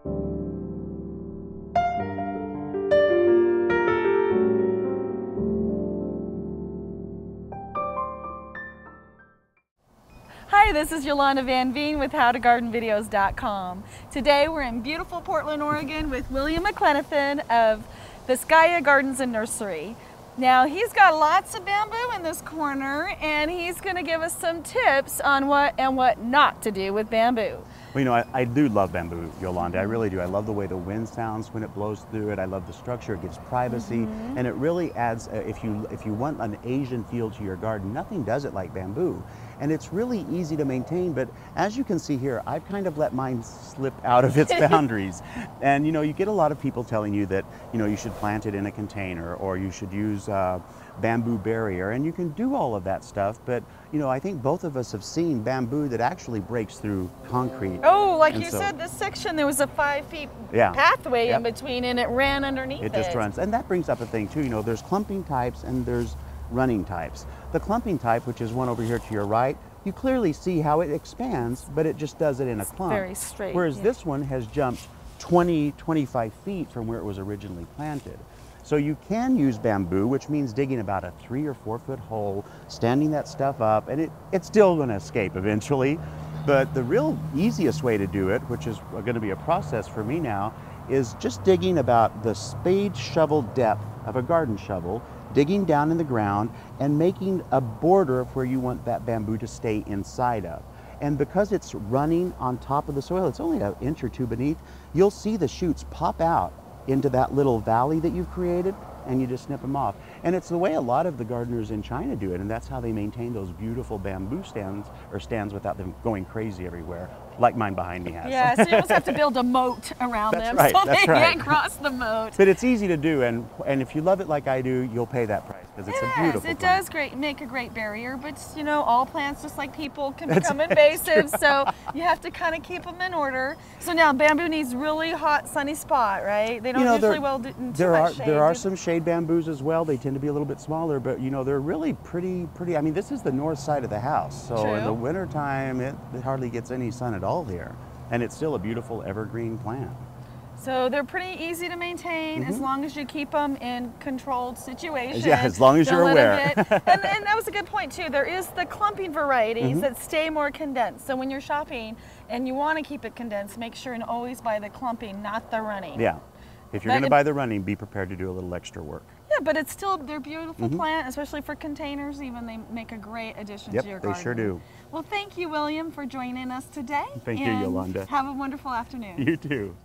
Hi, this is Yolanda Van Veen with HowToGardenVideos.com. Today we're in beautiful Portland, Oregon with William McLenithan of Vizcaya Gardens and Nursery. Now he's got lots of bamboo in this corner and he's going to give us some tips on what and what not to do with bamboo. Well, you know, I do love bamboo, Yolanda. I really do. I love the way the wind sounds when it blows through it. I love the structure. It gives privacy, and it really adds. If you want an Asian feel to your garden, nothing does it like bamboo. And it's really easy to maintain. But as you can see here, I've kind of let mine slip out of its boundaries. And you know, you get a lot of people telling you that you should plant it in a container or you should use bamboo barrier, and you can do all of that stuff. But I think both of us have seen bamboo that actually breaks through concrete. Oh, like you said, this section, there was a 5 feet pathway in between and it ran underneath it. It just runs. And that brings up a thing too, there's clumping types and there's running types. The clumping type, which is one over here to your right, you clearly see how it expands, but it just does it in a clump. Very straight. Whereas this one has jumped 20, 25 feet from where it was originally planted. So you can use bamboo, which means digging about a 3 or 4 foot hole, standing that stuff up, and it's still going to escape eventually. But the real easiest way to do it, which is going to be a process for me now, is just digging about the spade shovel depth of a garden shovel, digging down in the ground and making a border of where you want that bamboo to stay inside of. And because it's running on top of the soil, it's only an inch or two beneath, you'll see the shoots pop out into that little valley that you've created, and you just snip them off. And it's the way a lot of the gardeners in China do it, and that's how they maintain those beautiful bamboo stands without them going crazy everywhere, like mine behind me has. Yeah, so you almost have to build a moat around them so they can't cross the moat. But it's easy to do, and if you love it like I do, you'll pay that price, because it's a beautiful plant. It does make a great barrier, but all plants, just like people, can become invasive, so you have to kind of keep them in order. So now bamboo needs really hot, sunny spot, right? They don't usually do too much shade. There are some shade bamboos as well. They tend to be a little bit smaller, but they're really pretty. I mean, this is the north side of the house, so in the wintertime, it hardly gets any sun at all here, and it's still a beautiful evergreen plant. So they're pretty easy to maintain as long as you keep them in controlled situations. Yeah, as long as you're aware. and that was a good point too. There is the clumping varieties that stay more condensed. So when you're shopping and you want to keep it condensed, make sure and always buy the clumping, not the running. Yeah. If you're going to buy the running, be prepared to do a little extra work. Yeah, but they're beautiful plant, especially for containers. Even they make a great addition to your garden. They sure do. Well, thank you, William, for joining us today. Thank you, Yolanda. Have a wonderful afternoon. You too.